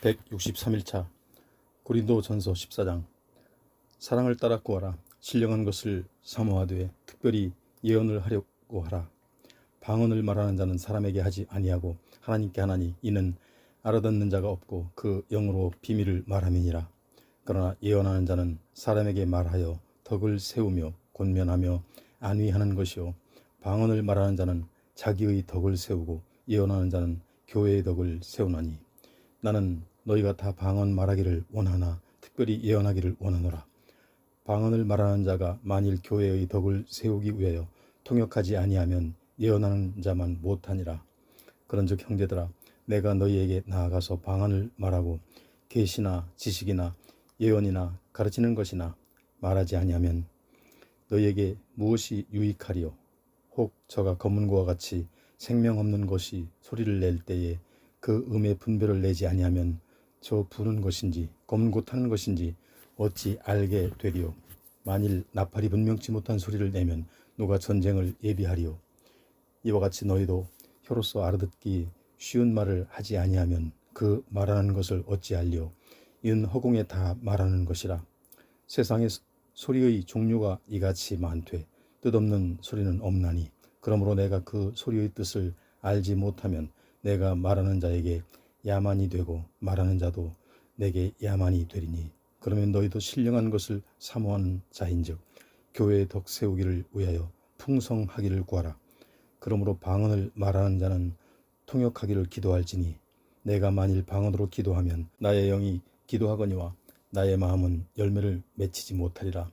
163일차 고린도전서 14장. 사랑을 따라 구하라. 신령한 것을 사모하되 특별히 예언을 하려고 하라. 방언을 말하는 자는 사람에게 하지 아니하고 하나님께 하나니 이는 알아듣는 자가 없고 그 영으로 비밀을 말함이니라. 그러나 예언하는 자는 사람에게 말하여 덕을 세우며 권면하며 안위하는 것이요 방언을 말하는 자는 자기의 덕을 세우고 예언하는 자는 교회의 덕을 세우나니 나는 너희가 다 방언 말하기를 원하나 특별히 예언하기를 원하노라. 방언을 말하는 자가 만일 교회의 덕을 세우기 위하여 통역하지 아니하면 예언하는 자만 못하니라. 그런즉 형제들아, 내가 너희에게 나아가서 방언을 말하고 계시나 지식이나 예언이나 가르치는 것이나 말하지 아니하면 너희에게 무엇이 유익하리요? 혹 저가 검은고와 같이 생명 없는 것이 소리를 낼 때에 그 음의 분별을 내지 아니하면 저 부는 것인지 검은고 타는 것인지 어찌 알게 되리요? 만일 나팔이 분명치 못한 소리를 내면 누가 전쟁을 예비하리요? 이와 같이 너희도 혀로서 알아듣기 쉬운 말을 하지 아니하면 그 말하는 것을 어찌 알리요? 이는 허공에 다 말하는 것이라. 세상에 소리의 종류가 이같이 많되 뜻없는 소리는 없나니 그러므로 내가 그 소리의 뜻을 알지 못하면 내가 말하는 자에게 야만이 되고 말하는 자도 내게 야만이 되리니 그러면 너희도 신령한 것을 사모하는 자인즉 교회의 덕 세우기를 위하여 풍성하기를 구하라. 그러므로 방언을 말하는 자는 통역하기를 기도할지니 내가 만일 방언으로 기도하면 나의 영이 기도하거니와 나의 마음은 열매를 맺히지 못하리라.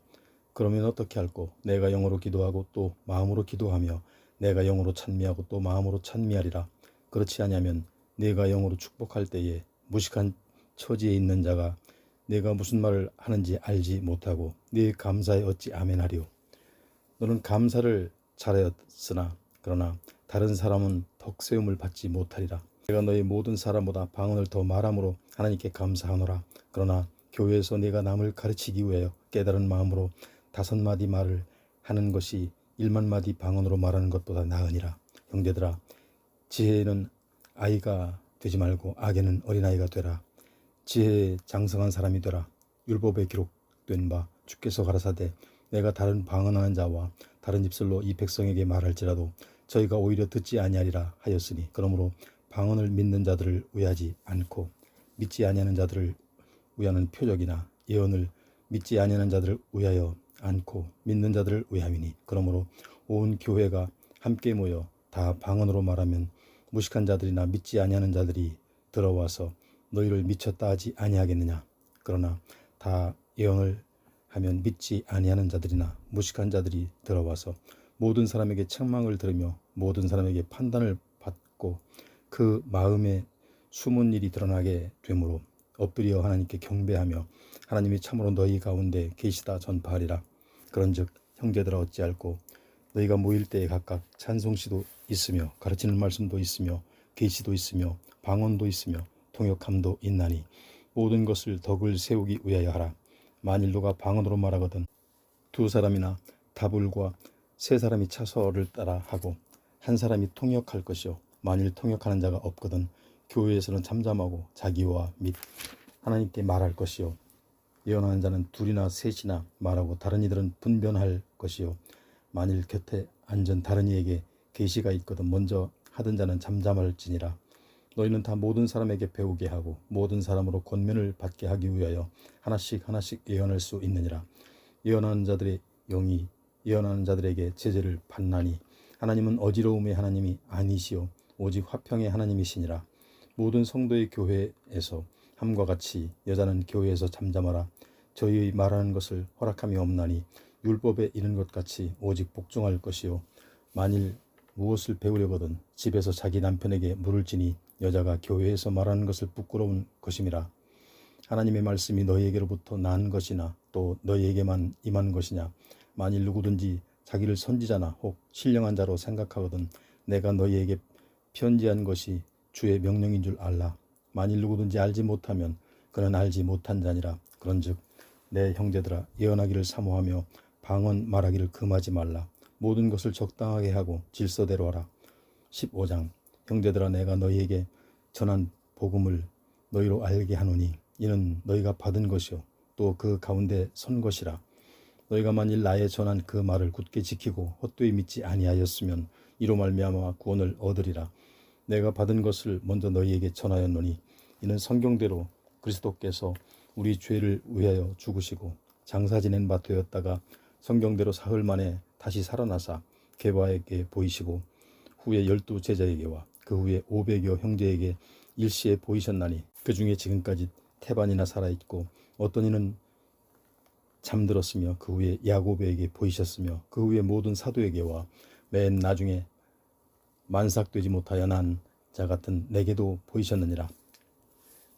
그러면 어떻게 할꼬? 내가 영으로 기도하고 또 마음으로 기도하며 내가 영으로 찬미하고 또 마음으로 찬미하리라. 그렇지 아니하면 내가 영으로 축복할 때에 무식한 처지에 있는 자가 내가 무슨 말을 하는지 알지 못하고 네 감사에 어찌 아멘하리요? 너는 감사를 잘하였으나 그러나 다른 사람은 덕세움을 받지 못하리라. 내가 너희 모든 사람보다 방언을 더 말함으로 하나님께 감사하노라. 그러나 교회에서 내가 남을 가르치기 위하여 깨달은 마음으로 5마디 말을 하는 것이 1만마디 방언으로 말하는 것보다 나으니라. 형제들아, 지혜는 아이가 되지 말고 악에는 어린아이가 되라. 지혜에 장성한 사람이 되라. 율법에 기록된 바 주께서 가라사대 내가 다른 방언하는 자와 다른 입술로 이 백성에게 말할지라도 저희가 오히려 듣지 아니하리라 하였으니 그러므로 방언을 믿는 자들을 위하지 않고 믿지 아니하는 자들을 위하는 표적이나 예언을 믿지 아니하는 자들을 위하여 않고 믿는 자들을 위함이니 그러므로 온 교회가 함께 모여 다 방언으로 말하면 무식한 자들이나 믿지 아니하는 자들이 들어와서 너희를 미쳤다 하지 아니하겠느냐. 그러나 다 예언을 하면 믿지 아니하는 자들이나 무식한 자들이 들어와서 모든 사람에게 책망을 들으며 모든 사람에게 판단을 받고 그 마음에 숨은 일이 드러나게 되므로 엎드려 하나님께 경배하며 하나님이 참으로 너희 가운데 계시다 전파하리라. 그런즉 형제들아 어찌할꼬? 너희가 모일 때에 각각 찬송시도 있으며 가르치는 말씀도 있으며 계시도 있으며 방언도 있으며 통역함도 있나니 모든 것을 덕을 세우기 위하여 하라. 만일 누가 방언으로 말하거든 2사람이나 다불과 3사람이 차서를 따라 하고 1사람이 통역할 것이요 만일 통역하는 자가 없거든 교회에서는 잠잠하고 자기와 및 하나님께 말할 것이요 예언하는 자는 2이나 3이나 말하고 다른 이들은 분변할 것이요 만일 곁에 앉은 다른 이에게 계시가 있거든 먼저 하던 자는 잠잠할지니라. 너희는 다 모든 사람에게 배우게 하고 모든 사람으로 권면을 받게 하기 위하여 하나씩 예언할 수 있느니라. 예언하는 자들의 영이 예언하는 자들에게 제재를 받나니 하나님은 어지러움의 하나님이 아니시오 오직 화평의 하나님이시니라. 모든 성도의 교회에서 함과 같이 여자는 교회에서 잠잠하라. 저희의 말하는 것을 허락함이 없나니 율법에 이른 것 같이 오직 복종할 것이요 만일 무엇을 배우려거든 집에서 자기 남편에게 물을지니 여자가 교회에서 말하는 것을 부끄러운 것임이라. 하나님의 말씀이 너희에게로부터 난 것이나 또 너희에게만 임한 것이냐. 만일 누구든지 자기를 선지자나 혹 신령한 자로 생각하거든 내가 너희에게 편지한 것이 주의 명령인 줄 알라. 만일 누구든지 알지 못하면 그는 알지 못한 자니라. 그런즉 내 형제들아 예언하기를 사모하며 방언 말하기를 금하지 말라. 모든 것을 적당하게 하고 질서대로 하라. 15장. 형제들아 내가 너희에게 전한 복음을 너희로 알게 하노니 이는 너희가 받은 것이요 또 그 가운데 선 것이라. 너희가 만일 나의 전한 그 말을 굳게 지키고 헛되이 믿지 아니하였으면 이로 말미암아 구원을 얻으리라. 내가 받은 것을 먼저 너희에게 전하였노니 이는 성경대로 그리스도께서 우리 죄를 위하여 죽으시고 장사 지낸 바 되었다가 성경대로 사흘 만에 다시 살아나사 게바에게 보이시고 후에 12 제자에게와 그 후에 500여 형제에게 일시에 보이셨나니 그 중에 지금까지 태반이나 살아있고 어떤 이는 잠들었으며 그 후에 야고보에게 보이셨으며 그 후에 모든 사도에게와 맨 나중에 만삭되지 못하여 난 자 같은 내게도 보이셨느니라.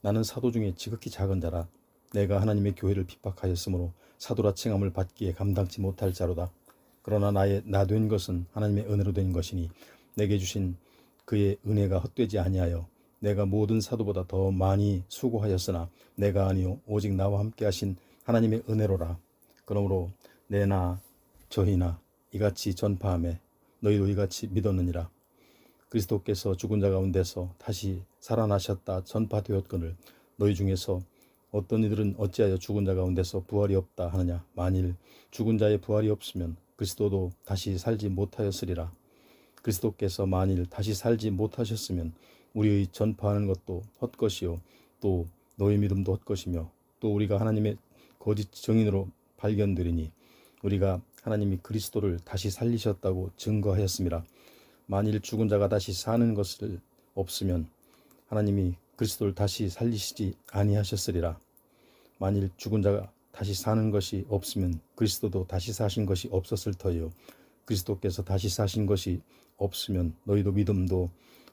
나는 사도 중에 지극히 작은 자라. 내가 하나님의 교회를 핍박하였으므로 사도라 칭함을 받기에 감당치 못할 자로다. 그러나 나의 나 된 것은 하나님의 은혜로 된 것이니 내게 주신 그의 은혜가 헛되지 아니하여 내가 모든 사도보다 더 많이 수고하였으나 내가 아니요 오직 나와 함께 하신 하나님의 은혜로라. 그러므로 내나 저희나 이같이 전파하매 너희도 이같이 믿었느니라. 그리스도께서 죽은 자 가운데서 다시 살아나셨다 전파되었거늘 너희 중에서 어떤 이들은 어찌하여 죽은 자 가운데서 부활이 없다 하느냐. 만일 죽은 자의 부활이 없으면 그리스도도 다시 살지 못하였으리라. 그리스도께서 만일 다시 살지 못하셨으면 우리의 전파하는 것도 헛것이요 또 너희 믿음도 헛것이며 또 우리가 하나님의 거짓 증인으로 발견되리니 우리가 하나님이 그리스도를 다시 살리셨다고 증거하였음이라. 만일 죽은 자가 다시 사는 것을 없으면 하나님이 그리스도를 다시 살리시지 아니하셨으리라. 만일 죽은 자가 다시 사는 것이 없으면 그리스도도 다시 사신 것이 없었을 터이요 그리스도께서 다시 사신 것이 없으면 너희도 믿음도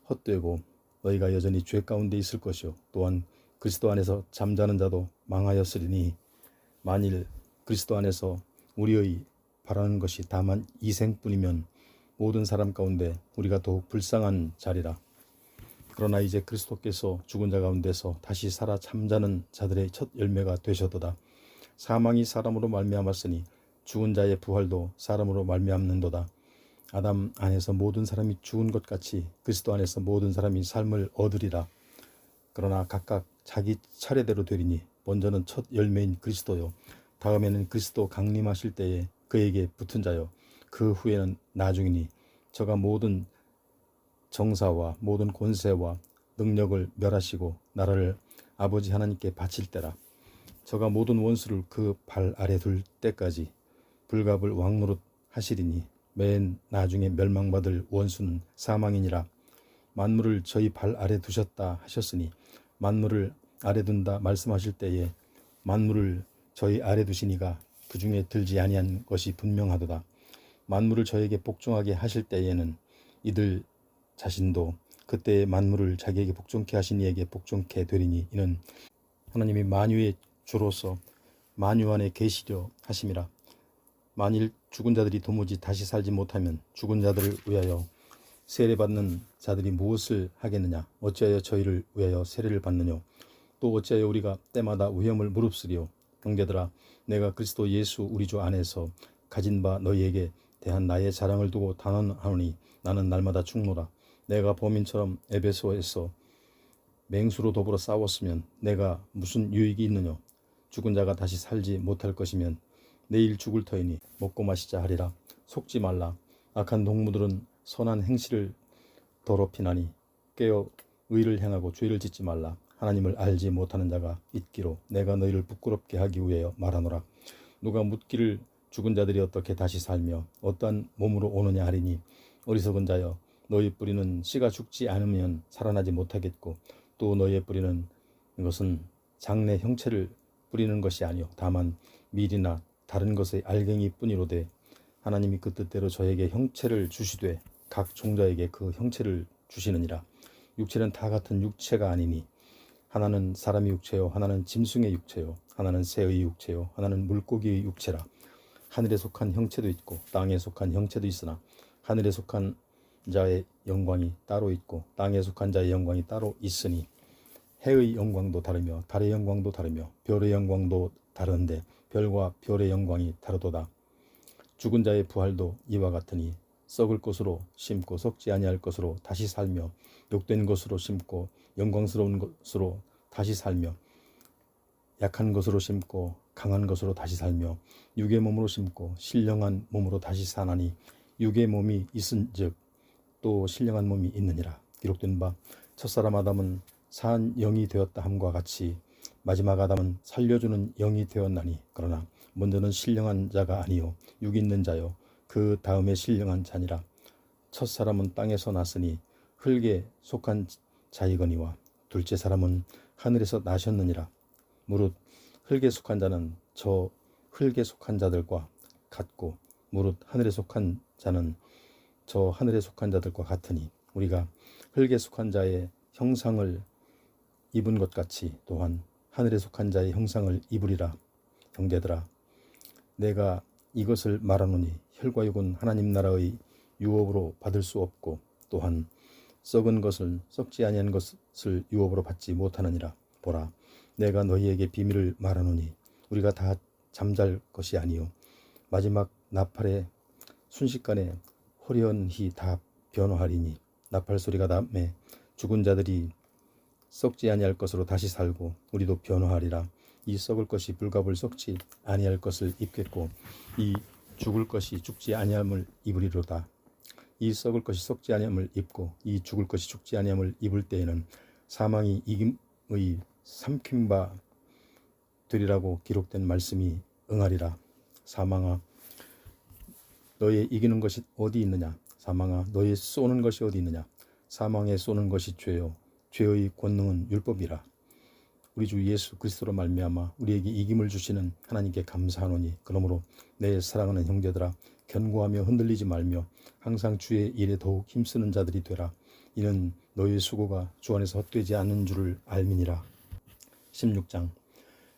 헛되고 너희가 여전히 죄 가운데 있을 것이요 또한 그리스도 안에서 잠자는 자도 망하였으리니 만일 그리스도 안에서 우리의 바라는 것이 다만 이생뿐이면 모든 사람 가운데 우리가 더욱 불쌍한 자리라. 그러나 이제 그리스도께서 죽은 자 가운데서 다시 살아 잠자는 자들의 첫 열매가 되셨도다. 사망이 사람으로 말미암았으니 죽은 자의 부활도 사람으로 말미암는도다. 아담 안에서 모든 사람이 죽은 것 같이 그리스도 안에서 모든 사람이 삶을 얻으리라. 그러나 각각 자기 차례대로 되리니 먼저는 첫 열매인 그리스도요 다음에는 그리스도 강림하실 때에 그에게 붙은 자요 그 후에는 나중이니 저가 모든 정사와 모든 권세와 능력을 멸하시고 나라를 아버지 하나님께 바칠 때라. 저가 모든 원수를 그 발 아래 둘 때까지 불갑을 왕노릇 하시리니 맨 나중에 멸망받을 원수는 사망이니라. 만물을 저희 발 아래 두셨다 하셨으니 만물을 아래 둔다 말씀하실 때에 만물을 저희 아래 두시니가 그 중에 들지 아니한 것이 분명하도다. 만물을 저에게 복종하게 하실 때에는 이들 자신도 그때의 만물을 자기에게 복종케 하신 이에게 복종케 되리니 이는 하나님이 만유의 주로서 만유 안에 계시려 하심이라. 만일 죽은 자들이 도무지 다시 살지 못하면 죽은 자들을 위하여 세례받는 자들이 무엇을 하겠느냐. 어찌하여 저희를 위하여 세례를 받느뇨. 또 어찌하여 우리가 때마다 위험을 무릅쓰리요. 형제들아 내가 그리스도 예수 우리 주 안에서 가진 바 너희에게 대한 나의 자랑을 두고 단언하노니 나는 날마다 죽노라. 내가 범인처럼 에베소에서 맹수로 더불어 싸웠으면 내가 무슨 유익이 있느뇨. 죽은 자가 다시 살지 못할 것이면 내일 죽을 터이니 먹고 마시자 하리라. 속지 말라. 악한 동무들은 선한 행실을 더럽히나니 깨어 의를 행하고 죄를 짓지 말라. 하나님을 알지 못하는 자가 있기로 내가 너희를 부끄럽게 하기 위하여 말하노라. 누가 묻기를 죽은 자들이 어떻게 다시 살며 어떠한 몸으로 오느냐 하리니 어리석은 자여 너희 뿌리는 씨가 죽지 않으면 살아나지 못하겠고 또 너희의 뿌리는 이것은 장래 형체를 뿌리는 것이 아니요 다만 밀이나 다른 것의 알갱이 뿐이로되 하나님이 그 뜻대로 저에게 형체를 주시되 각 종자에게 그 형체를 주시느니라. 육체는 다 같은 육체가 아니니 하나는 사람의 육체요 하나는 짐승의 육체요 하나는 새의 육체요 하나는 물고기의 육체라. 하늘에 속한 형체도 있고 땅에 속한 형체도 있으나 하늘에 속한 자의 영광이 따로 있고 땅에 속한 자의 영광이 따로 있으니 해의 영광도 다르며 달의 영광도 다르며 별의 영광도 다른데 별과 별의 영광이 다르도다. 죽은 자의 부활도 이와 같으니 썩을 것으로 심고 썩지 아니할 것으로 다시 살며 욕된 것으로 심고 영광스러운 것으로 다시 살며 약한 것으로 심고 강한 것으로 다시 살며 육의 몸으로 심고 신령한 몸으로 다시 사나니 육의 몸이 있은즉 또 신령한 몸이 있느니라. 기록된 바 첫사람 아담은 산 영이 되었다 함과 같이 마지막 아담은 살려주는 영이 되었나니 그러나 먼저는 신령한 자가 아니요 육 있는 자요 그 다음에 신령한 자니라. 첫사람은 땅에서 났으니 흙에 속한 자이거니와 둘째 사람은 하늘에서 나셨느니라. 무릇 흙에 속한 자는 저 흙에 속한 자들과 같고 무릇 하늘에 속한 자는 저 하늘에 속한 자들과 같으니 우리가 흙에 속한 자의 형상을 입은 것 같이 또한 하늘에 속한 자의 형상을 입으리라. 형제들아 내가 이것을 말하노니 혈과 육은 하나님 나라의 유업으로 받을 수 없고 또한 썩은 것을 썩지 아니한 것을 유업으로 받지 못하느니라. 보라 내가 너희에게 비밀을 말하노니 우리가 다 잠잘 것이 아니요 마지막 나팔의 순식간에 호련히 다 변화하리니 나팔 소리가 남에 죽은 자들이 썩지 아니할 것으로 다시 살고 우리도 변화하리라. 이 썩을 것이 불갑을 썩지 아니할 것을 입겠고 이 죽을 것이 죽지 아니함을 입으리로다. 이 썩을 것이 썩지 아니함을 입고 이 죽을 것이 죽지 아니함을 입을 때에는 사망이 이김의 삼킨 바 되리라고 기록된 말씀이 응하리라. 사망아 너의 이기는 것이 어디 있느냐. 사망아 너의 쏘는 것이 어디 있느냐. 사망에 쏘는 것이 죄요 죄의 권능은 율법이라. 우리 주 예수 그리스도로 말미암아 우리에게 이김을 주시는 하나님께 감사하노니 그러므로 내 사랑하는 형제들아 견고하며 흔들리지 말며 항상 주의 일에 더욱 힘쓰는 자들이 되라. 이는 너의 수고가 주 안에서 헛되지 않는 줄을 알미니라. 16장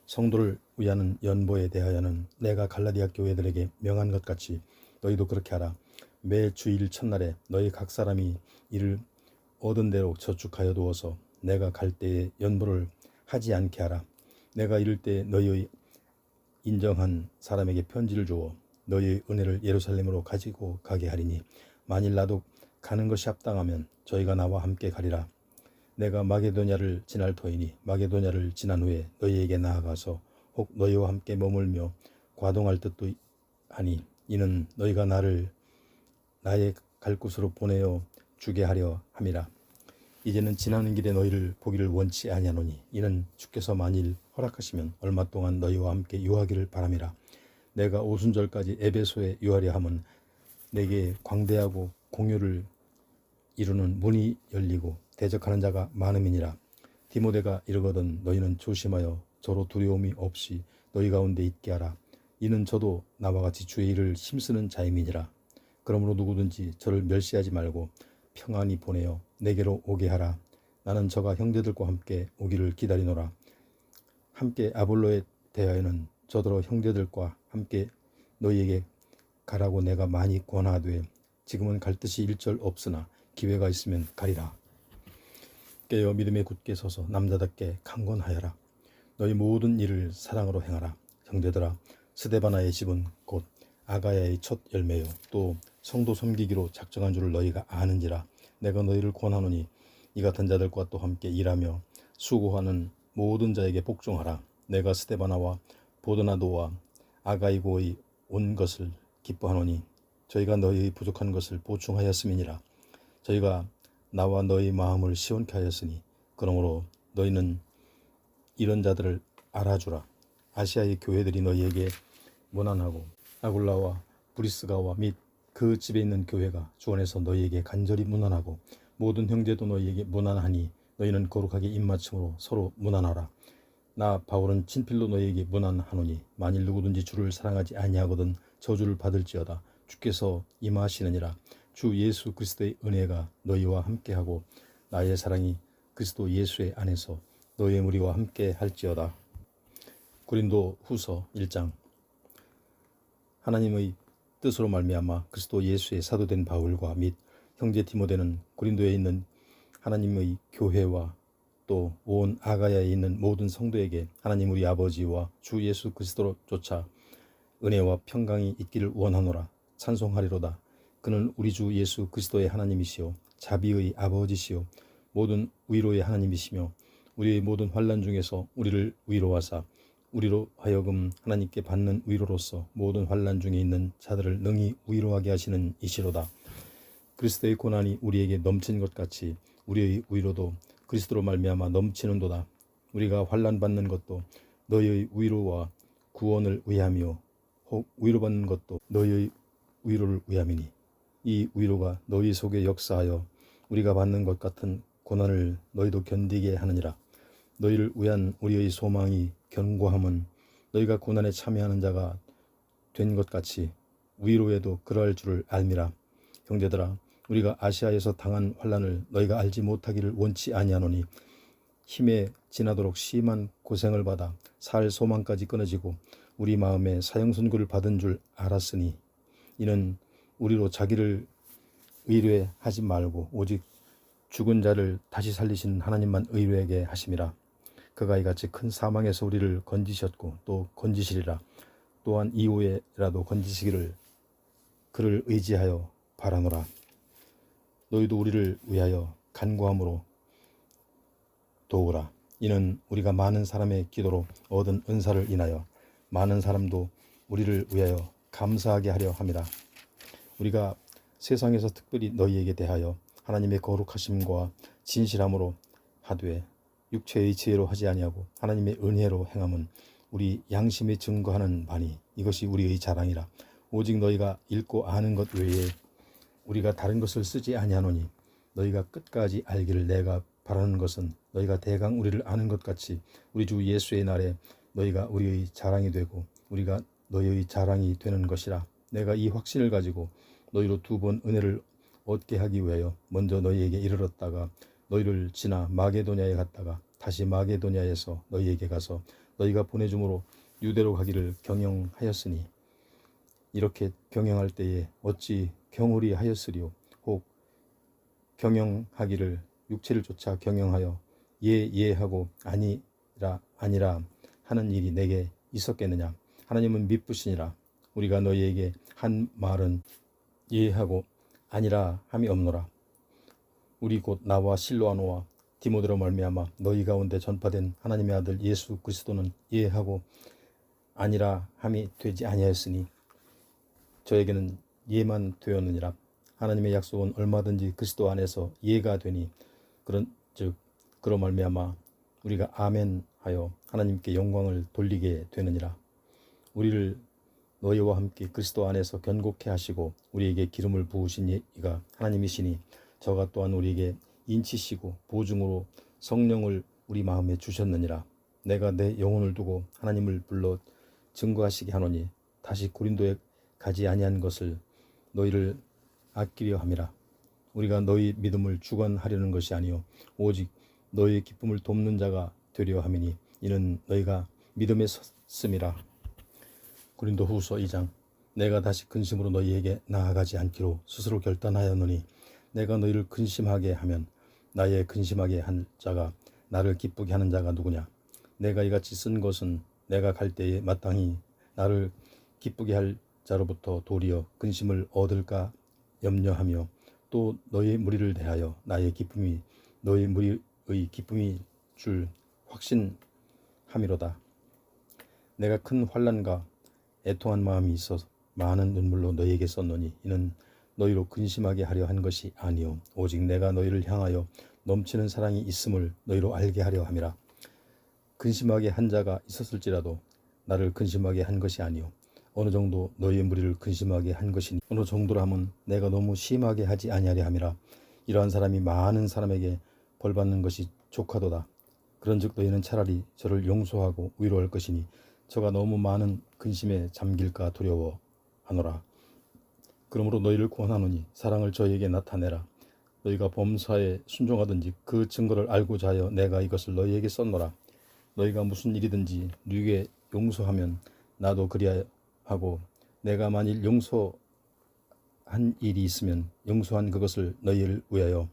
성도를 위하는 연보에 대하여는 내가 갈라디아 교회들에게 명한 것 같이 너희도 그렇게 하라. 매 주일 첫날에 너희 각 사람이 이를 얻은 대로 저축하여 두어서 내가 갈 때에 연보를 하지 않게 하라. 내가 이를 때 너희의 인정한 사람에게 편지를 주어 너희의 은혜를 예루살렘으로 가지고 가게 하리니 만일 나도 가는 것이 합당하면 저희가 나와 함께 가리라. 내가 마게도냐를 지날 터이니 마게도냐를 지난 후에 너희에게 나아가서 혹 너희와 함께 머물며 과동할 뜻도 하니 이는 너희가 나를 나의 갈 곳으로 보내어 주게 하려 함이라. 이제는 지나는 길에 너희를 보기를 원치 아니하노니 이는 주께서 만일 허락하시면 얼마 동안 너희와 함께 유하기를 바람이라. 내가 오순절까지 에베소에 유하려 함은 내게 광대하고 공유를 이루는 문이 열리고 대적하는 자가 많음이니라. 디모데가 이르거든 너희는 조심하여 저로 두려움이 없이 너희 가운데 있게 하라. 이는 저도 나와 같이 주의 일을 힘쓰는 자임이니라. 그러므로 누구든지 저를 멸시하지 말고 평안히 보내어 내게로 오게 하라. 나는 저가 형제들과 함께 오기를 기다리노라. 함께 아볼로에 대하여는 저더러 형제들과 함께 너희에게 가라고 내가 많이 권하되 지금은 갈 뜻이 일절 없으나 기회가 있으면 가리라. 깨어 믿음에 굳게 서서 남자답게 강건하여라. 너희 모든 일을 사랑으로 행하라. 형제들아 스데바나의 집은 곧 아가야의 첫 열매요 또 성도 섬기기로 작정한 줄을 너희가 아는지라. 내가 너희를 권하노니 이 같은 자들과 또 함께 일하며 수고하는 모든 자에게 복종하라. 내가 스데바나와 보드나도와 아가이고의 온 것을 기뻐하노니 저희가 너희의 부족한 것을 보충하였음이니라. 저희가 나와 너희 마음을 시원케 하였으니 그러므로 너희는 이런 자들을 알아주라. 아시아의 교회들이 너희에게 문안하고 아굴라와 브리스가와 및 그 집에 있는 교회가 주 안에서 너희에게 간절히 문안하고 모든 형제도 너희에게 문안하니 너희는 거룩하게 입맞춤으로 서로 문안하라. 나 바울은 친필로 너희에게 문안하노니 만일 누구든지 주를 사랑하지 아니하거든 저주를 받을지어다. 주께서 임하시느니라. 주 예수 그리스도의 은혜가 너희와 함께하고 나의 사랑이 그리스도 예수의 안에서 너희의 무리와 함께 할지어다. 고린도 후서 1장 하나님의 뜻으로 말미암아 그리스도 예수의 사도된 바울과 및 형제 디모데는 고린도에 있는 하나님의 교회와 또 온 아가야에 있는 모든 성도에게 하나님 우리 아버지와 주 예수 그리스도로 쫓아 은혜와 평강이 있기를 원하노라. 찬송하리로다. 그는 우리 주 예수 그리스도의 하나님이시요 자비의 아버지시요 모든 위로의 하나님이시며 우리의 모든 환난 중에서 우리를 위로하사 우리로 하여금 하나님께 받는 위로로서 모든 환난 중에 있는 자들을 능히 위로하게 하시는 이시로다. 그리스도의 고난이 우리에게 넘친 것 같이 우리의 위로도 그리스도로 말미암아 넘치는도다. 우리가 환난 받는 것도 너희의 위로와 구원을 위함이요 혹 위로받는 것도 너희의 위로를 위함이니 이 위로가 너희 속에 역사하여 우리가 받는 것 같은 고난을 너희도 견디게 하느니라. 너희를 위한 우리의 소망이 견고함은 너희가 고난에 참여하는 자가 된 것 같이 위로에도 그러할 줄을 알미라. 형제들아, 우리가 아시아에서 당한 환난을 너희가 알지 못하기를 원치 아니하노니 힘에 지나도록 심한 고생을 받아 살 소망까지 끊어지고 우리 마음에 사형 선고를 받은 줄 알았으니 이는 우리로 자기를 의뢰하지 말고 오직 죽은 자를 다시 살리신 하나님만 의뢰하게 하심이라. 그가 이같이 큰 사망에서 우리를 건지셨고 또 건지시리라. 또한 이후에라도 건지시기를 그를 의지하여 바라노라. 너희도 우리를 위하여 간구함으로 도우라. 이는 우리가 많은 사람의 기도로 얻은 은사를 인하여 많은 사람도 우리를 위하여 감사하게 하려 함이라. 우리가 세상에서 특별히 너희에게 대하여 하나님의 거룩하심과 진실함으로 하되 육체의 지혜로 하지 아니하고 하나님의 은혜로 행함은 우리 양심이 증거하는 바니 이것이 우리의 자랑이라. 오직 너희가 읽고 아는 것 외에 우리가 다른 것을 쓰지 아니하노니 너희가 끝까지 알기를 내가 바라는 것은 너희가 대강 우리를 아는 것 같이 우리 주 예수의 날에 너희가 우리의 자랑이 되고 우리가 너희의 자랑이 되는 것이라. 내가 이 확신을 가지고 너희로 2번 은혜를 얻게 하기 위하여 먼저 너희에게 이르렀다가 너희를 지나 마게도냐에 갔다가 다시 마게도냐에서 너희에게 가서 너희가 보내줌으로 유대로 가기를 경영하였으니 이렇게 경영할 때에 어찌 경홀히 하였으리요 혹 경영하기를 육체를 쫓아 경영하여 예하고 아니라 하는 일이 내게 있었겠느냐. 하나님은 미쁘시니라. 우리가 너희에게 한 말은 예하고 아니라 함이 없노라. 우리 곧 나와 실로아노와 디모데로 말미암아 너희 가운데 전파된 하나님의 아들 예수 그리스도는 예하고 아니라 함이 되지 아니하였으니 저에게는 예만 되었느니라. 하나님의 약속은 얼마든지 그리스도 안에서 예가 되니 그로 말미암아 우리가 아멘하여 하나님께 영광을 돌리게 되느니라. 우리를 너희와 함께 그리스도 안에서 견고케 하시고 우리에게 기름을 부으신 이가 하나님이시니 저가 또한 우리에게 인치시고 보증으로 성령을 우리 마음에 주셨느니라. 내가 내 영혼을 두고 하나님을 불러 증거하시게 하노니 다시 고린도에 가지 아니한 것을 너희를 아끼려 함이라. 우리가 너희 믿음을 주관하려는 것이 아니요 오직 너희의 기쁨을 돕는 자가 되려 함이니 이는 너희가 믿음에 섰음이라. 고린도 후서 2장. 내가 다시 근심으로 너희에게 나아가지 않기로 스스로 결단하였노니 내가 너희를 근심하게 하면 나의 근심하게 한 자가 나를 기쁘게 하는 자가 누구냐. 내가 이같이 쓴 것은 내가 갈 때에 마땅히 나를 기쁘게 할 자로부터 도리어 근심을 얻을까 염려하며 또 너희 무리를 대하여 나의 기쁨이 너희 무리의 기쁨이 줄 확신함이로다. 내가 큰 환난과 애통한 마음이 있어 많은 눈물로 너희에게 썼노니 이는 너희로 근심하게 하려 한 것이 아니요 오직 내가 너희를 향하여 넘치는 사랑이 있음을 너희로 알게 하려 함이라. 근심하게 한 자가 있었을지라도 나를 근심하게 한 것이 아니요 어느 정도 너희의 무리를 근심하게 한 것이니 어느 정도라 함은 내가 너무 심하게 하지 아니하려 함이라. 이러한 사람이 많은 사람에게 벌받는 것이 족하도다. 그런즉 너희는 차라리 저를 용서하고 위로할 것이니 저가 너무 많은 근심에 잠길까 두려워하노라. 그러므로 너희를 권하노니 사랑을 저희에게 나타내라. 너희가 범사에 순종하든지 그 증거를 알고자 하여 내가 이것을 너희에게 썼노라. 너희가 무슨 일이든지 누구에게 용서하면 나도 그리하고 내가 만일 용서한 일이 있으면 용서한 그것을 너희를 위하여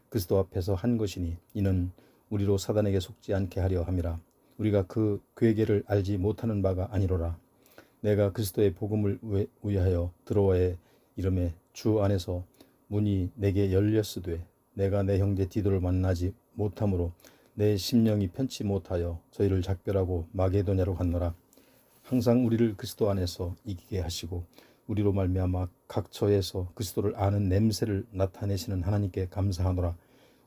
그리스도 앞에서 한 것이니 이는 우리로 사단에게 속지 않게 하려 함이라. 우리가 그 괴계를 알지 못하는 바가 아니로라. 내가 그리스도의 복음을 위하여 들어와에 이름에 주 안에서 문이 내게 열렸으되 내가 내 형제 디도를 만나지 못함으로 내 심령이 편치 못하여 저희를 작별하고 마게도냐로 갔노라. 항상 우리를 그리스도 안에서 이기게 하시고 우리로 말미암아 각처에서 그리스도를 아는 냄새를 나타내시는 하나님께 감사하노라.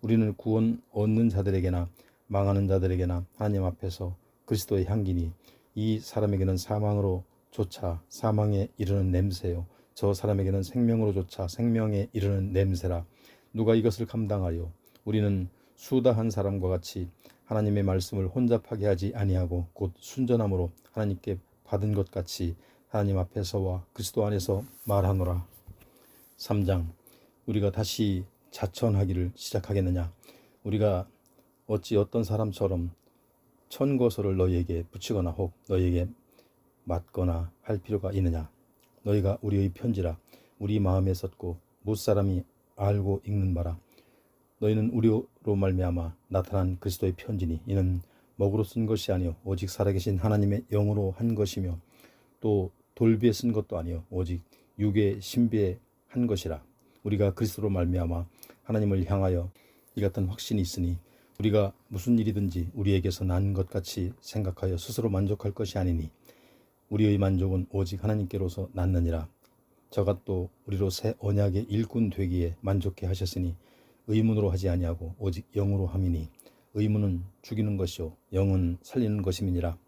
우리는 구원 얻는 자들에게나 망하는 자들에게나 하나님 앞에서 그리스도의 향기니 이 사람에게는 사망으로 조차 사망에 이르는 냄새요 저 사람에게는 생명으로 조차 생명에 이르는 냄새라. 누가 이것을 감당하여 우리는 수다한 사람과 같이 하나님의 말씀을 혼잡하게 하지 아니하고 곧 순전함으로 하나님께 받은 것 같이 하나님 앞에서와 그리스도 안에서 말하노라. 3장. 우리가 다시 자천하기를 시작하겠느냐? 우리가 어찌 어떤 사람처럼 천거설을 너희에게 붙이거나 혹 너희에게 맞거나 할 필요가 있느냐? 너희가 우리의 편지라 우리 마음에 썼고 무사람이 알고 읽는 바라. 너희는 우리로 말미암아 나타난 그리스도의 편지니 이는 먹으로 쓴 것이 아니요 오직 살아계신 하나님의 영으로 한 것이며 또 돌비에 쓴 것도 아니요 오직 육의 신비에 한 것이라. 우리가 그리스도로 말미암아 하나님을 향하여 이 같은 확신이 있으니 우리가 무슨 일이든지 우리에게서 난 것 같이 생각하여 스스로 만족할 것이 아니니 우리의 만족은 오직 하나님께로서 났느니라. 저가 또 우리로 새 언약의 일꾼 되기에 만족해 하셨으니 의문으로 하지 아니하고 오직 영으로 함이니 의문은 죽이는 것이요 영은 살리는 것임이니라.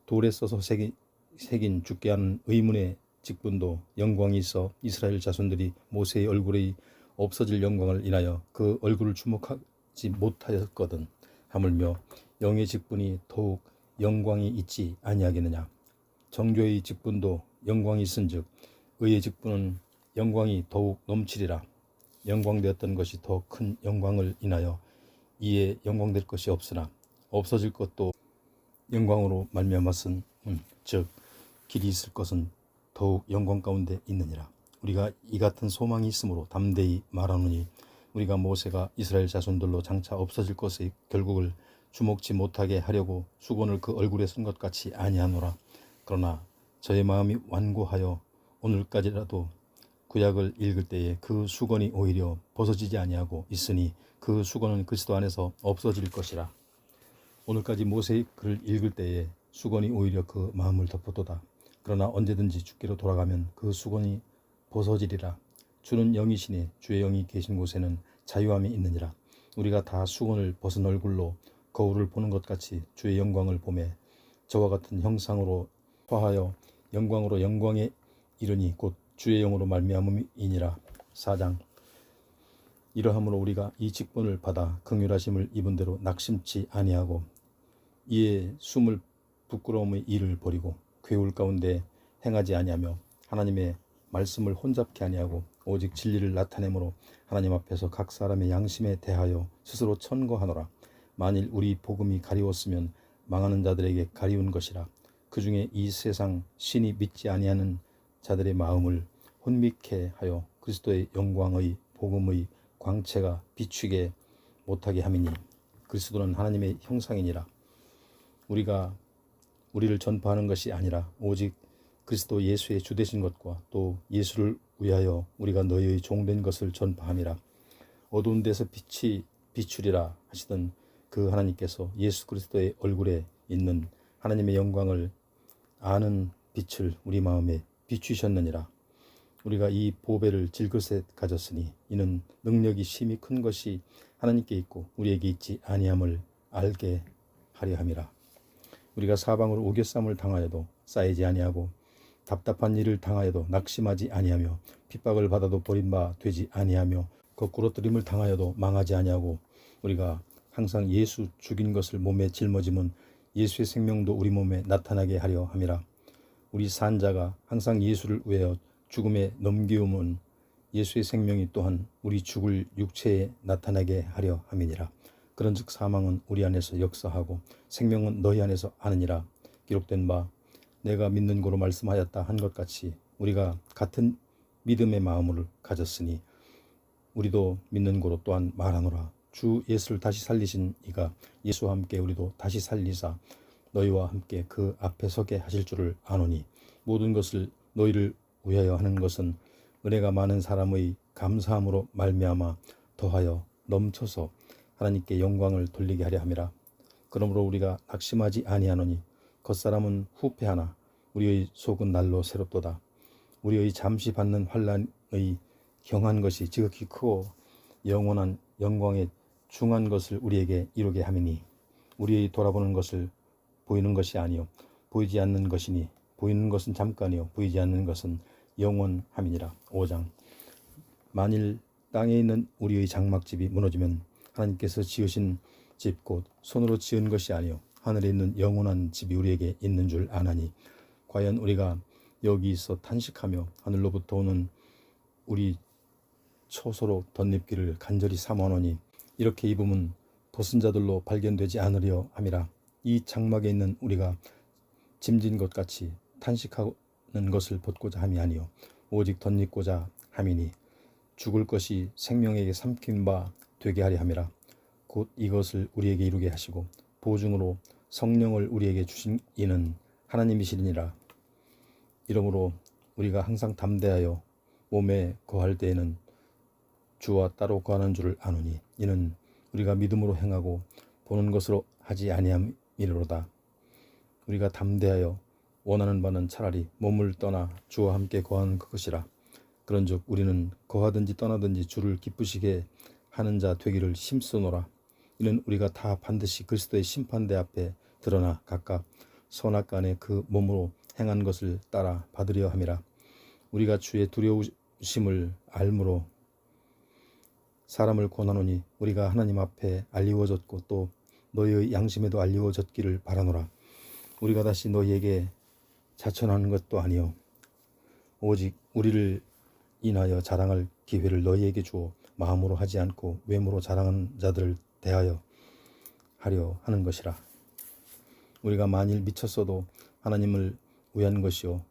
돌에 써서 새긴 죽게 하는 의문의 직분도 영광이 있어 이스라엘 자손들이 모세의 얼굴의 없어질 영광을 인하여 그 얼굴을 주목하지 못하였거든. 하물며 영의 직분이 더욱 영광이 있지 아니하겠느냐. 정교의 직분도 영광이 있은즉 의의 직분은 영광이 더욱 넘치리라. 영광되었던 것이 더 큰 영광을 인하여 이에 영광될 것이 없으나 없어질 것도 영광으로 말미암았은 즉 길이 있을 것은 더욱 영광 가운데 있느니라. 우리가 이 같은 소망이 있으므로 담대히 말하노니 우리가 모세가 이스라엘 자손들로 장차 없어질 것의 결국을 주목지 못하게 하려고 수건을 그 얼굴에 쓴 것 같이 아니하노라. 그러나 저의 마음이 완고하여 오늘까지라도 구약을 읽을 때에 그 수건이 오히려 벗어지지 아니하고 있으니 그 수건은 그리스도 안에서 없어질 것이라. 오늘까지 모세의 글을 읽을 때에 수건이 오히려 그 마음을 덮었도다. 그러나 언제든지 주께로 돌아가면 그 수건이 벗어지리라. 주는 영이시니 주의 영이 계신 곳에는 자유함이 있느니라. 우리가 다 수건을 벗은 얼굴로 거울을 보는 것 같이 주의 영광을 보매 저와 같은 형상으로 화하여 영광으로 영광에 이르니 곧 주의 영으로 말미암음이니라. 4장. 이러함으로 우리가 이 직분을 받아 긍휼하심을 입은 대로 낙심치 아니하고 이에 숨을 부끄러움의 일을 버리고 괴울 가운데 행하지 아니하며 하나님의 말씀을 혼잡케 아니하고 오직 진리를 나타내므로 하나님 앞에서 각 사람의 양심에 대하여 스스로 천거하노라. 만일 우리 복음이 가리웠으면 망하는 자들에게 가리운 것이라. 그 중에 이 세상 신이 믿지 아니하는 자들의 마음을 혼미케 하여 그리스도의 영광의 복음의 광채가 비추게 못하게 함이니 그리스도는 하나님의 형상이니라. 우리가 우리를 전파하는 것이 아니라 오직 그리스도 예수의 주되신 것과 또 예수를 위하여 우리가 너희의 종된 것을 전파함이라. 어두운 데서 빛이 비추리라 하시던 그 하나님께서 예수 그리스도의 얼굴에 있는 하나님의 영광을 아는 빛을 우리 마음에 비추셨느니라. 우리가 이 보배를 질그릇에 가졌으니 이는 능력이 심히 큰 것이 하나님께 있고 우리에게 있지 아니함을 알게 하려 함이라. 우리가 사방으로 우겨쌈을 당하여도 쌓이지 아니하고 답답한 일을 당하여도 낙심하지 아니하며 핍박을 받아도 버림바 되지 아니하며 거꾸로 뜨림을 당하여도 망하지 아니하고 우리가 항상 예수 죽인 것을 몸에 짊어짐은 예수의 생명도 우리 몸에 나타나게 하려 함이라. 우리 산자가 항상 예수를 위하여 죽음에 넘기움은 예수의 생명이 또한 우리 죽을 육체에 나타나게 하려 함이니라. 그런즉 사망은 우리 안에서 역사하고 생명은 너희 안에서 하느니라. 기록된 바 내가 믿는 고로 말씀하였다 한 것 같이 우리가 같은 믿음의 마음을 가졌으니 우리도 믿는 고로 또한 말하노라. 주 예수를 다시 살리신 이가 예수와 함께 우리도 다시 살리사 너희와 함께 그 앞에 서게 하실 줄을 아노니 모든 것을 너희를 위하여 하는 것은 은혜가 많은 사람의 감사함으로 말미암아 더하여 넘쳐서 하나님께 영광을 돌리게 하려 함이라. 그러므로 우리가 낙심하지 아니하노니 겉사람은 후패하나 우리의 속은 날로 새롭도다. 우리의 잠시 받는 환난의 경한 것이 지극히 크고 영원한 영광의 중한 것을 우리에게 이루게 함이니 우리의 돌아보는 것을 보이는 것이 아니요 보이지 않는 것이니 보이는 것은 잠깐이요 보이지 않는 것은 영원함이니라. 5장. 만일 땅에 있는 우리의 장막집이 무너지면 하나님께서 지으신 집 곧 손으로 지은 것이 아니요 하늘에 있는 영원한 집이 우리에게 있는 줄 아나니 과연 우리가 여기서 탄식하며 하늘로부터 오는 우리 초소로 덧입기를 간절히 사모하노니 이렇게 입으면 벗은 자들로 발견되지 않으려 함이라. 이 장막에 있는 우리가 짐진 것 같이 탄식하는 것을 벗고자 함이 아니요 오직 덧입고자 함이니 죽을 것이 생명에게 삼킨 바 되게 하려 함이라. 곧 이것을 우리에게 이루게 하시고 보증으로 성령을 우리에게 주신 이는 하나님이시니라. 이러므로 우리가 항상 담대하여 몸에 거할 때에는 주와 따로 거하는 줄을 아노니 이는 우리가 믿음으로 행하고 보는 것으로 하지 아니함이로다. 우리가 담대하여 원하는 바는 차라리 몸을 떠나 주와 함께 거하는 그것이라. 그런즉 우리는 거하든지 떠나든지 주를 기쁘시게 하는 자 되기를 힘쓰노라. 이는 우리가 다 반드시 그리스도의 심판대 앞에 드러나 각각 선악간에 그 몸으로 행한 것을 따라 받으려 함이라. 우리가 주의 두려우심을 알므로 사람을 권하노니 우리가 하나님 앞에 알리워졌고 또 너희의 양심에도 알리워졌기를 바라노라. 우리가 다시 너희에게 자천하는 것도 아니요 오직 우리를 인하여 자랑할 기회를 너희에게 주어 마음으로 하지 않고 외모로 자랑하는 자들을 대하여 하려 하는 것이라. 우리가 만일 미쳤어도 하나님을 위한 것이요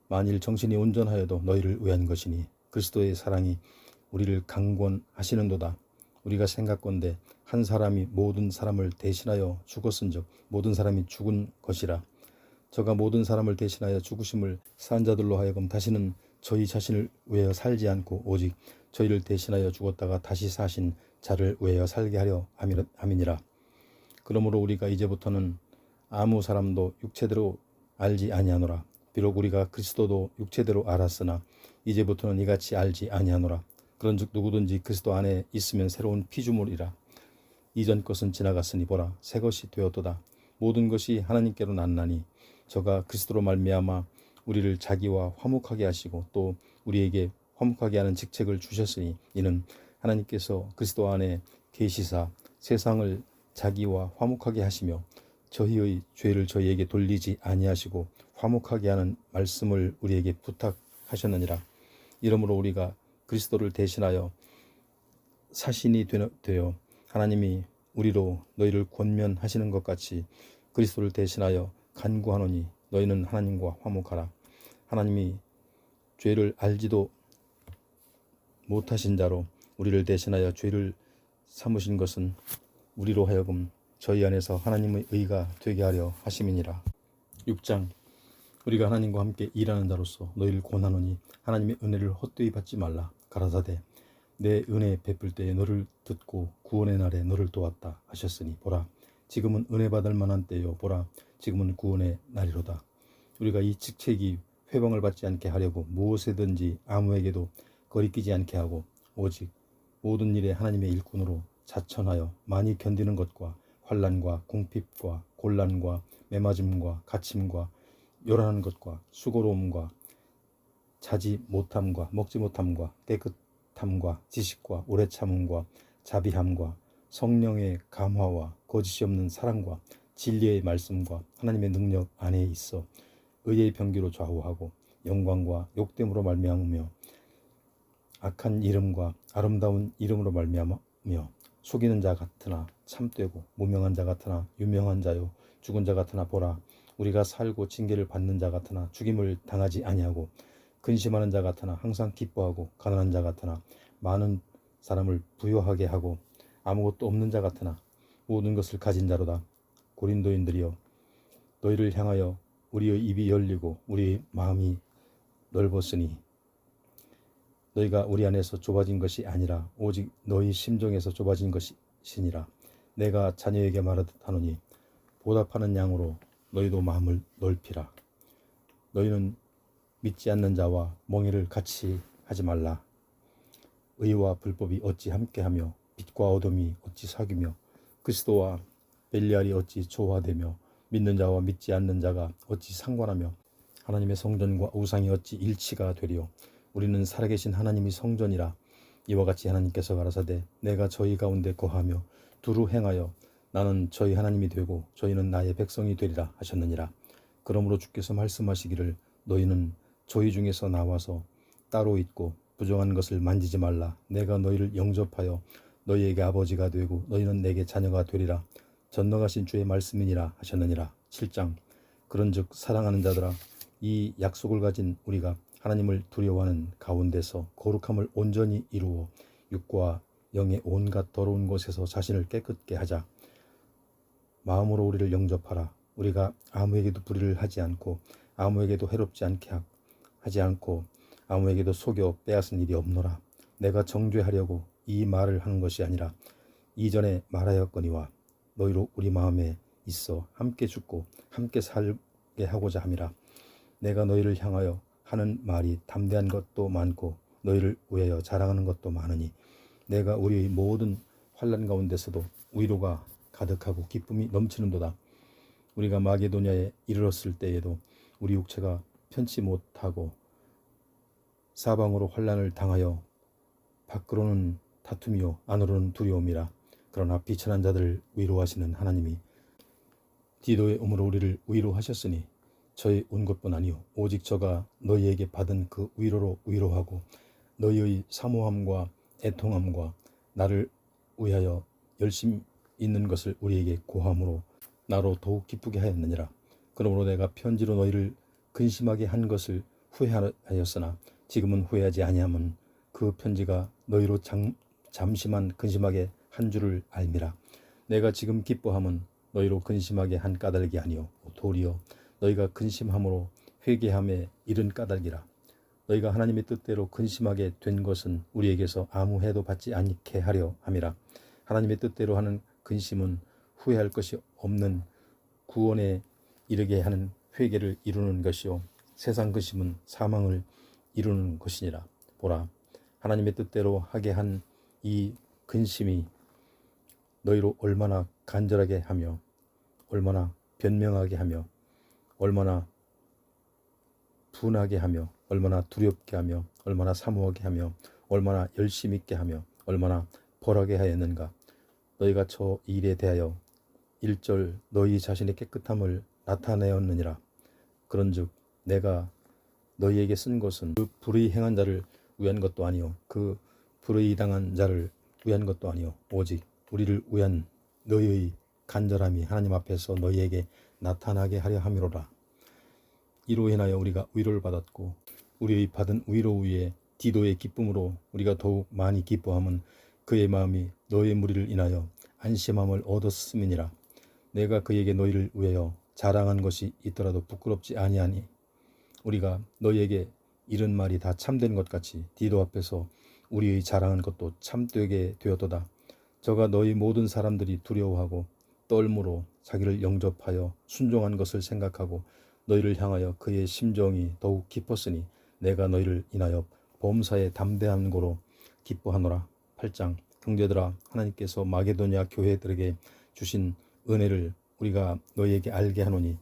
만일 정신이 온전하여도 너희를 위한 것이니 그리스도의 사랑이 우리를 강권하시는도다. 우리가 생각건대 한 사람이 모든 사람을 대신하여 죽었은즉 모든 사람이 죽은 것이라. 저가 모든 사람을 대신하여 죽으심을 산 자들로 하여금 다시는 저희 자신을 위하여 살지 않고 오직 저희를 대신하여 죽었다가 다시 사신 자를 위하여 살게 하려 함이니라. 그러므로 우리가 이제부터는 아무 사람도 육체대로 알지 아니하노라. 비록 우리가 그리스도도 육체대로 알았으나 이제부터는 이같이 알지 아니하노라. 그런즉 누구든지 그리스도 안에 있으면 새로운 피조물이라. 이전 것은 지나갔으니 보라 새 것이 되었도다. 모든 것이 하나님께로 났나니 저가 그리스도로 말미암아 우리를 자기와 화목하게 하시고 또 우리에게 화목하게 하는 직책을 주셨으니 이는 하나님께서 그리스도 안에 계시사 세상을 자기와 화목하게 하시며 저희의 죄를 저희에게 돌리지 아니하시고 화목하게 하는 말씀을 우리에게 부탁하셨느니라. 이러므로 우리가 그리스도를 대신하여 사신이 되어 하나님이 우리로 너희를 권면하시는 것 같이 그리스도를 대신하여 간구하노니 너희는 하나님과 화목하라. 하나님이 죄를 알지도 못하신 자로 우리를 대신하여 죄를 삼으신 것은 우리로 하여금 저희 안에서 하나님의 의가 되게 하려 하심이니라. 6장. 우리가 하나님과 함께 일하는 자로서 너희를 권하노니 하나님의 은혜를 헛되이 받지 말라. 가라사대 내 은혜 베풀 때에 너를 듣고 구원의 날에 너를 도왔다 하셨으니 보라 지금은 은혜 받을 만한 때요 보라 지금은 구원의 날이로다. 우리가 이 직책이 회방을 받지 않게 하려고 무엇에든지 아무에게도 거리끼지 않게 하고 오직 모든 일에 하나님의 일꾼으로 자천하여 많이 견디는 것과 환난과 궁핍과 곤란과 매맞음과 갇힘과 요란한 것과 수고로움과 자지 못함과 먹지 못함과 깨끗함과 지식과 오래 참음과 자비함과 성령의 감화와 거짓이 없는 사랑과 진리의 말씀과 하나님의 능력 안에 있어 의의 병기로 좌우하고 영광과 욕됨으로 말미암으며 악한 이름과 아름다운 이름으로 말미암으며 속이는 자 같으나 참되고 무명한 자 같으나 유명한 자요 죽은 자 같으나 보라 우리가 살고 징계를 받는 자 같으나 죽임을 당하지 아니하고 근심하는 자 같으나 항상 기뻐하고 가난한 자 같으나 많은 사람을 부유하게 하고 아무것도 없는 자 같으나 모든 것을 가진 자로다. 고린도인들이여 너희를 향하여 우리의 입이 열리고 우리의 마음이 넓었으니 너희가 우리 안에서 좁아진 것이 아니라 오직 너희 심정에서 좁아진 것이 것이니라. 내가 자녀에게 말하듯 하노니 보답하는 양으로 너희도 마음을 넓히라. 너희는 믿지 않는 자와 멍에를 같이 하지 말라. 의와 불법이 어찌 함께하며 빛과 어둠이 어찌 사귀며 그리스도와 벨리알이 어찌 조화되며 믿는 자와 믿지 않는 자가 어찌 상관하며 하나님의 성전과 우상이 어찌 일치가 되리요. 우리는 살아계신 하나님이 성전이라. 이와 같이 하나님께서 가라사대 내가 저희 가운데 거하며 두루 행하여 나는 저희 하나님이 되고 저희는 나의 백성이 되리라 하셨느니라. 그러므로 주께서 말씀하시기를 너희는 저희 중에서 나와서 따로 있고 부정한 것을 만지지 말라. 내가 너희를 영접하여 너희에게 아버지가 되고 너희는 내게 자녀가 되리라. 전능하신 주의 말씀이니라 하셨느니라. 7장. 그런즉 사랑하는 자들아 이 약속을 가진 우리가 하나님을 두려워하는 가운데서 거룩함을 온전히 이루어 육과 영의 온갖 더러운 것에서 자신을 깨끗게 하자. 마음으로 우리를 영접하라. 우리가 아무에게도 불의를 하지 않고 아무에게도 해롭지 않게 하지 않고 아무에게도 속여 빼앗은 일이 없노라. 내가 정죄하려고 이 말을 하는 것이 아니라 이전에 말하였거니와 너희로 우리 마음에 있어 함께 죽고 함께 살게 하고자 함이라. 내가 너희를 향하여 하는 말이 담대한 것도 많고 너희를 위하여 자랑하는 것도 많으니 내가 우리의 모든 환난 가운데서도 위로가 가득하고 기쁨이 넘치는도다. 우리가 마게도냐에 이르렀을 때에도 우리 육체가 편치 못하고 사방으로 환난을 당하여 밖으로는 다툼이요 안으로는 두려움이라. 그러나 비천한 자들을 위로하시는 하나님이 디도의 음으로 우리를 위로하셨으니 저희 온 것뿐 아니요 오직 저가 너희에게 받은 그 위로로 위로하고 너희의 사모함과 애통함과 나를 위하여 열심 있는 것을 우리에게 고함으로 나로 더욱 기쁘게 하였느니라. 그러므로 내가 편지로 너희를 근심하게 한 것을 후회하였으나 지금은 후회하지 아니함은 그 편지가 너희로 잠시만 근심하게 한 줄을 알미라. 내가 지금 기뻐함은 너희로 근심하게 한 까닭이 아니요 도리어 너희가 근심함으로 회개함에 이른 까닭이라. 너희가 하나님의 뜻대로 근심하게 된 것은 우리에게서 아무 해도 받지 않게 하려 함이라. 하나님의 뜻대로 하는 근심은 후회할 것이 없는 구원에 이르게 하는 회개를 이루는 것이요 세상 근심은 사망을 이루는 것이니라. 보라, 하나님의 뜻대로 하게 한 이 근심이 너희로 얼마나 간절하게 하며 얼마나 변명하게 하며 얼마나 분하게 하며 얼마나 두렵게 하며 얼마나 사모하게 하며 얼마나 열심 있게 하며 얼마나 벌하게 하였는가. 너희가 저 일에 대하여 1절 너희 자신의 깨끗함을 나타내었느니라. 그런즉 내가 너희에게 쓴 것은 그 불의 행한 자를 위한 것도 아니요 그 불의 당한 자를 위한 것도 아니요 오직 우리를 위한 너희의 간절함이 하나님 앞에서 너희에게 나타나게 하려 함이로라. 이로 인하여 우리가 위로를 받았고 우리의 받은 위로 위에 디도의 기쁨으로 우리가 더욱 많이 기뻐함은 그의 마음이 너의 무리를 인하여 안심함을 얻었음이니라. 내가 그에게 너희를 위하여 자랑한 것이 있더라도 부끄럽지 아니하니 우리가 너희에게 이른 말이 다 참된 것 같이 디도 앞에서 우리의 자랑한 것도 참되게 되었도다. 저가 너희 모든 사람들이 두려워하고 떨므로 자기를 영접하여 순종한 것을 생각하고 너희를 향하여 그의 심정이 더욱 깊었으니 내가 너희를 인하여 범사에 담대한 고로 기뻐하노라. 8장. 형제들아, 하나님께서 마게도냐 교회들에게 주신 은혜를 우리가 너희에게 알게 하노니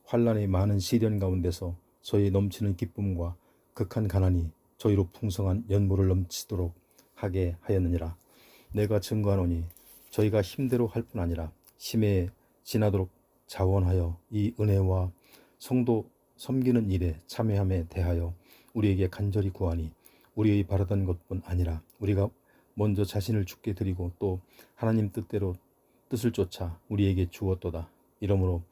환난의 많은 시련 가운데서 저희 넘치는 기쁨과 극한 가난이 저희로 풍성한 연물을 넘치도록 하게 하였느니라. 내가 증거하노니 저희가 힘대로 할 뿐 아니라 심에 지나도록 자원하여 이 은혜와 성도 섬기는 일에 참여함에 대하여 우리에게 간절히 구하니 우리의 바라던 것뿐 아니라 우리가 먼저 자신을 주께 드리고 또 하나님 뜻대로 뜻을 쫓아 우리에게 주었도다. 이러므로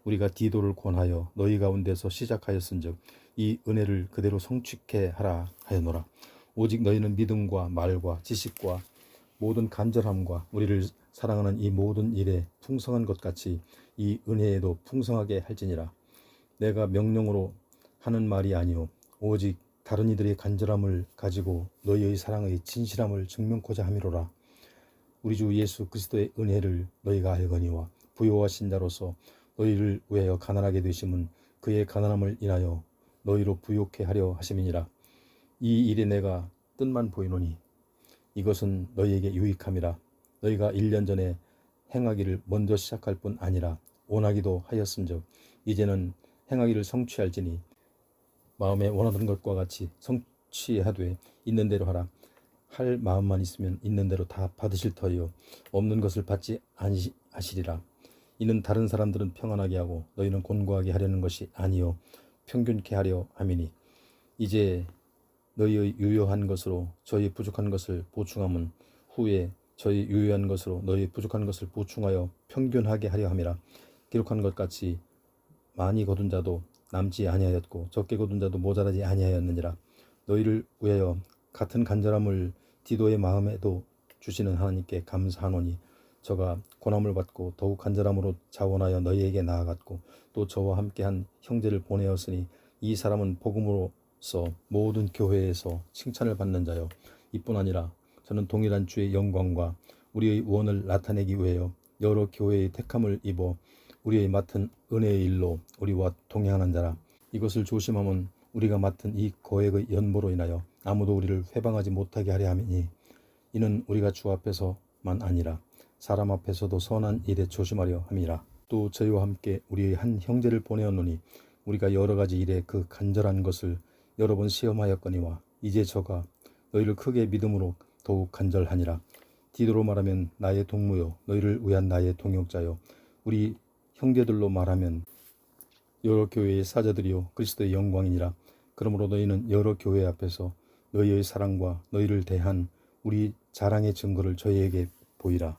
우리가 디도를 권하여 너희 가운데서 시작하였은즉 이 은혜를 그대로 성취케 하라 하였노라. 오직 너희는 믿음과 말과 지식과 모든 간절함과 우리를 사랑하는 이 모든 일에 풍성한 것 같이 이 은혜에도 풍성하게 할지니라. 내가 명령으로 하는 말이 아니오 오직 다른 이들의 간절함을 가지고 너희의 사랑의 진실함을 증명코자 함이로라. 우리 주 예수 그리스도의 은혜를 너희가 알거니와 부요하신 자로서 너희를 위하여 가난하게 되심은 그의 가난함을 인하여 너희로 부요케 하려 하심이니라. 이 일에 내가 뜻만 보이노니 이것은 너희에게 유익함이라. 너희가 1년 전에 행하기를 먼저 시작할 뿐 아니라 원하기도 하였음즉 이제는 행하기를 성취할지니 마음에 원하던 것과 같이 성취하되 있는 대로 하라. 할 마음만 있으면 있는 대로 다 받으실 터이요 없는 것을 받지 아니하시리라. 이는 다른 사람들은 평안하게 하고 너희는 곤고하게 하려는 것이 아니요 평균케 하려 함이니 이제 너희의 유효한 것으로 저희 부족한 것을 보충함은 후에 저희 유효한 것으로 너희 부족한 것을 보충하여 평균하게 하려 함이라. 기록한 것 같이 많이 거둔 자도 남지 아니하였고 적게 거둔 자도 모자라지 아니하였느니라. 너희를 위하여 같은 간절함을 디도의 마음에도 주시는 하나님께 감사하노니 저가 고난을 받고 더욱 간절함으로 자원하여 너희에게 나아갔고 또 저와 함께한 형제를 보내었으니 이 사람은 복음으로서 모든 교회에서 칭찬을 받는 자요 이뿐 아니라 저는 동일한 주의 영광과 우리의 구원을 나타내기 위하여 여러 교회의 택함을 입어 우리의 맡은 은혜의 일로 우리와 동행하는 자라. 이것을 조심하면 우리가 맡은 이 거액의 연보로 인하여 아무도 우리를 회방하지 못하게 하려 함이니 이는 우리가 주 앞에서만 아니라 사람 앞에서도 선한 일에 조심하려 함이라. 또 저희와 함께 우리의 한 형제를 보내었노니 우리가 여러 가지 일에 그 간절한 것을 여러 번 시험하였거니와 이제 저가 너희를 크게 믿음으로 더욱 간절하니라. 디도로 말하면 나의 동무요 너희를 위한 나의 동역자요 우리 형제들로 말하면 여러 교회의 사자들이요 그리스도의 영광이니라. 그러므로 너희는 여러 교회 앞에서 너희의 사랑과 너희를 대한 우리 자랑의 증거를 저희에게 보이라.